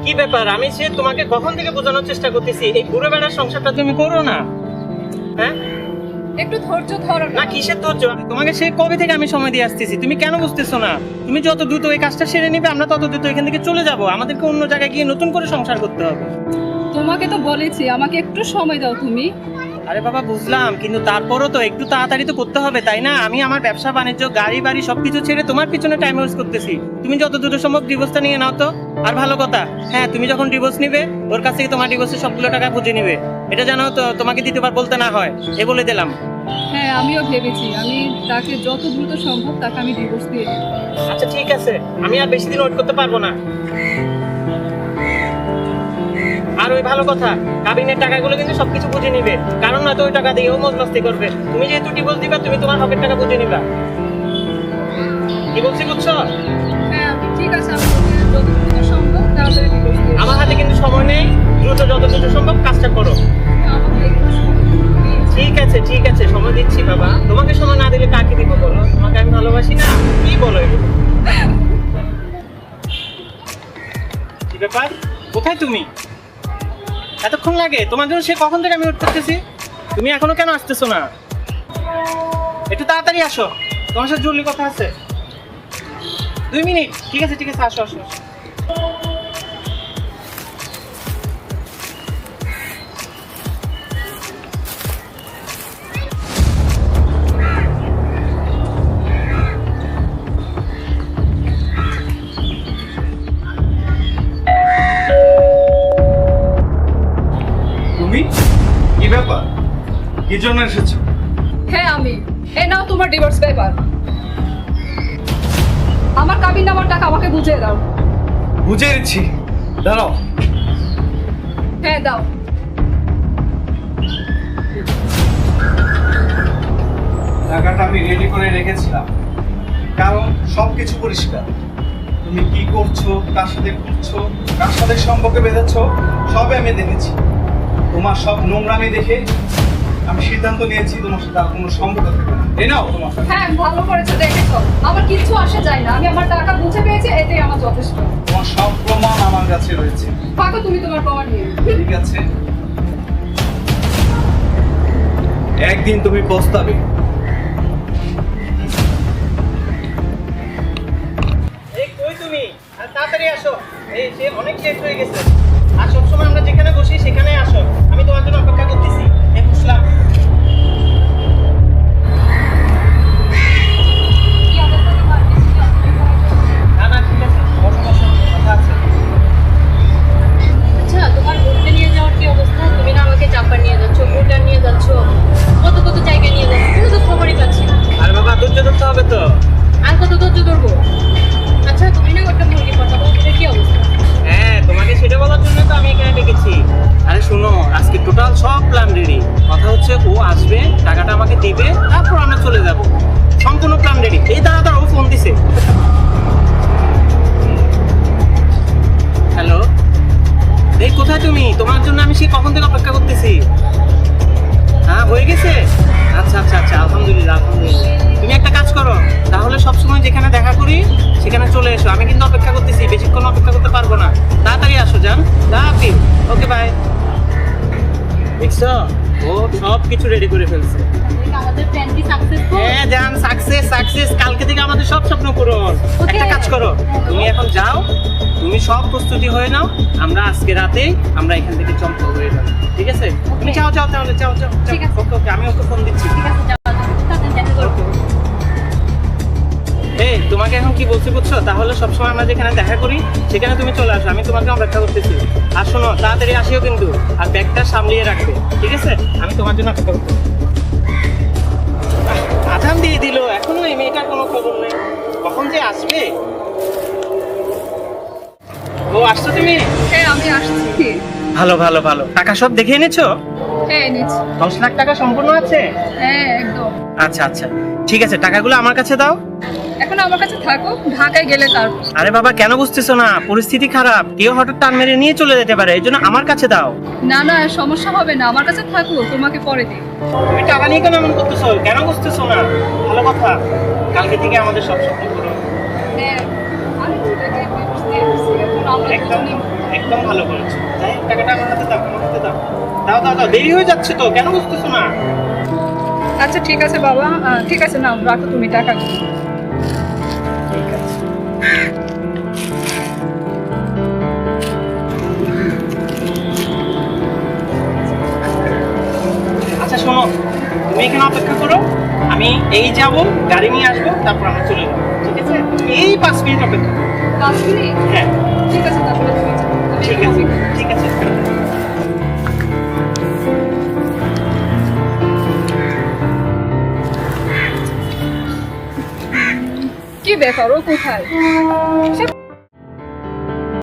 কি ব্যাপার? আমি সে তোমাকে কখন থেকে বোঝানোর চেষ্টা করতেছি এই ঘুরে বেড়ার সংসারটা তুমি করো না। হ্যাঁ, একটু ধৈর্য ধরো না কিসের ধৈর্য? তোমাকে সে কবে থেকে আমি সময় দিয়ে আসতেছি, তুমি কেন বুঝতেছো না? তুমি যত দ্রুত এই কাজটা সেরে নিবে আমরা তত দ্রুত এখান থেকে চলে যাব। আমাদেরকে অন্য জায়গায় গিয়ে নতুন করে সংসার করতে হবে। তোমাকে তো বলেছি আমাকে একটু সময় দাও তুমি। আরে বাবা বুঝলাম, কিন্তু তারপরও তো একটু তাড়াতাড়ি তো করতে হবে তাই না? আমি আমার ব্যবসা বাণিজ্য গাড়ি বাড়ি সবকিছু ছেড়ে তোমার পিছনে টাইম ওয়েস্ট করতেছি। তুমি যত দ্রুত সম্ভব ডিভোর্সটা নিয়ে নাও তো। আর ভালো কথা, হ্যাঁ তুমি যখন ডিভোর্স নিবে ওর কাছ থেকে তোমার ডিভোর্সের সবগুলো টাকা বুঝে নিবে। এটা জানো তো, তোমাকে দ্বিতীয়বার বলতে না হয়, এ বলে দিলাম। হ্যাঁ আমিও ভেবেছি আমি তাকে যত দ্রুত সম্ভব তাকে আমি ডিভোর্স দিয়ে দেব। আচ্ছা ঠিক আছে, আমি আর বেশি দিন ওয়েট করতে পারবো না। আর ওই ভালো কথা, কাবিনের টাকাগুলো কিন্তু সবকিছু বুঝে নিবে, কারণ নয়তো ওই টাকা দিয়ে ও মজমস্তি করবে। তুমি যেহেতু ডিভোর্স দিবা তুমি তোমার হকের টাকা বুঝে নিবা। কি বলছি বুঝছো? হ্যাঁ ঠিক আছে, আমি তোকে যত দ্রুত সম্ভব তাড়াতাড়ি ডিভোর্স দিয়ে দেব। আমার হাতে কিন্তু সময় নেই, দ্রুত যত দ্রুত সম্ভব কাজটা করো। আমাকে একটু সময় দাও, please। ঠিক আছে সময় দিচ্ছি বাবা। তোমাকে সময় না দিলে কাকে দিব বলো? তোমাকে আমি ভালোবাসি না? কি বলো এগুলো? কি ব্যাপার, কোথায় তুমি? এতক্ষণ লাগে তোমার জন্য? সে কখন থেকে আমি ওয়েট করতেছি, তুমি এখনো কেন আসতেছো না? একটু তাড়াতাড়ি আসো, তোমার সাথে জরুরি কথা আছে। 2 মিনিট। ঠিক আছে আসো আসো আসো। তুমি কি ব্যাপার, কি জন্য এসেছো? হ্যাঁ আমি, এই নাও তোমার ডিভোর্স পেপার। আমার কাবিন নামার টাকা আমাকে বুঝিয়ে দাও। বুঝে দিচ্ছি, দাঁড়াও। হ্যাঁ দাও। টাকাটা আমি রেডি করে রেখেছিলাম, কারণ সবকিছু পরিষ্কার। তুমি কি করছো, কার সাথে ঘুরছো, কার সাথে সম্পর্কে বেঁধেছো, সবই আমি দেখেছি। তোমার সব নোংরামি দেখে আমি সিদ্ধান্ত নিয়েছি তোমার সাথে আর কোনো সম্পর্ক থাকবে না। এই নাও তোমার টাকা। হ্যাঁ ভালো করেছো, দেখেছো আমার কিচ্ছু আসে যায় না, আমি আমার টাকা বুঝে পেয়েছি, এটাই আমার যথেষ্ট। তোমার সব প্রমাণ আমার কাছে রয়েছে। থাকো তুমি তোমার প্রমাণ নিয়ে। ঠিক আছে, একদিন তুমি পস্তাবে। এই কই তুমি? আর তাড়াতাড়ি আসো, এই সে অনেক লেট হয়ে গেছে। আর সবসময় আমরা যেখানে বসি সেখানে আসো, আমি তোমার জন্য অপেক্ষা করতেছি। এই বুঝলাম। কি অবস্থা তোমার? না ঠিক আছে, বসো কথা আছে। আচ্ছা তোমার ঘুরতে নিয়ে যাওয়ার কি অবস্থা? তুমি না আমাকে চাপার নিয়ে যাচ্ছ, ভুটান নিয়ে যাচ্ছ, কত কত জায়গায় নিয়ে যাচ্ছ, কোনো তো খবরই পাচ্ছি না। আর বাবা ধৈর্য ধরতে হবে তো। আর কত ধৈর্য ধরবো? আচ্ছা তুমি না একটা মুরগি পাঠাবো, ওটার কি অবস্থা? হ্যাঁ তোমাকে সেটা বলার জন্য তো আমি এখানে ডেকেছি। আরে শোনো, আজকে টোটাল সব প্ল্যান রেডি। কথা হচ্ছে ও আসবে, টাকাটা আমাকে দিবে, তারপর আমরা চলে যাব। সম্পূর্ণ প্ল্যান রেডি। এই দাঁড়া ও ফোন দিছে। হ্যালো, এই কোথায় তুমি? তোমার জন্য আমি সে কখন থেকে অপেক্ষা করতেছি। হ্যাঁ হয়ে গেছে? আচ্ছা আলহামদুলিল্লাহ। তুমি একটা কাজ করো, তাহলে সবসময় যেখানে দেখা করি সেখানে চলে এসো। আমি কিন্তু অপেক্ষা করতেছি, বেশিক্ষণ অপেক্ষা করতে পারবো না। তাড়াতাড়ি আসো জান। Okay bye. দেখছো, ও সব কিছু রেডি করে ফেলছে। আমাদের প্ল্যান কি সাকসেসফুল? হ্যাঁ জান, সাকসেস। কালকে থেকে আমাদের সব স্বপ্ন পূরণ। Okay. একটা কাজ করো, তুমি এখন যাও, তুমি সব প্রস্তুতি হয়ে নাও। আমরা আজকে রাতে আমরা এখান থেকে চম্পল হয়ে যাবো, ঠিক আছে? তুমি যাও তাহলে যাও। ঠিক আছে। ওকে আমি ওকে ফোন দিচ্ছি। ঠিক আছে যাও, তাড়াতাড়ি দেখা করো। এই তোমাকে এখন কি বলছি বুঝছো? তাহলে সবসময় আমরা যেখানে দেখা করি সেখানে তুমি চলে আসো, আমি তোমাকে অপেক্ষা করতেছি। আর শোনো, তাড়াতাড়ি আসিও কিন্তু, আর ব্যাগটা সামলিয়ে রাখবে, ঠিক আছে? আমি তোমার জন্য অপেক্ষা করতেছি। আজান দিয়ে দিল, এখনো এই মেয়েটার কোনো খবর নেই, কখন যে আসবে। ও আসছো তুমি? হ্যাঁ আমি আসছি। ভালো। টাকা সব দেখে এনেছো? হ্যাঁ এনেছি। 10 লাখ টাকা সম্পূর্ণ আছে? হ্যাঁ একদম। আচ্ছা ঠিক আছে, টাকাগুলো আমার কাছে দাও। এখন আমার কাছে থাকো, ঢাকায় গেলে তারপর। আরে বাবা কেন বুঝতেছো না? পরিস্থিতি খারাপ, কেউ হঠাৎ টান মেরে নিয়ে চলে যেতে পারে, এই জন্য আমার কাছে দাও। না সমস্যা হবে না, আমার কাছে থাকো, তোমাকে পরে দিই। তুমি টাকা নিয়ে কেন এমন করতেছো? কেন বুঝতেছো না? ভালো কথা, কালকে থেকে আমাদের সব স্বপ্ন পূরণ। হ্যাঁ আমি দুটাকে ডিভোর্স দিয়ে দিচ্ছি, এখন আমরা একদম দুজনেই একদম ভালো করেছো। যাই হোক, টাকাটা আমার হাতে দাও, আমার হাতে দাও। দাও দাও দাও, দেরি হয়ে যাচ্ছে তো, কেন বুঝতেছো না? আচ্ছা ঠিক আছে বাবা, ঠিক আছে, নাও রাখো তুমি টাকাগুলো। ঠিক আছে। আচ্ছা শোনো, তুমি এখানে অপেক্ষা করো, আমি এই যাব, গাড়ি নিয়ে আসবো, তারপর আমরা চলে যাবো, ঠিক আছে? তুমি এই 5 মিনিট অপেক্ষা করো। 5 মিনিট? হ্যাঁ, ঠিক আছে, তারপরে তুমি যাও। আমি ঠিক এখানে আছে, অপেক্ষা করছি। ঠিক আছে। কি ব্যাপার, ও কোথায়? সে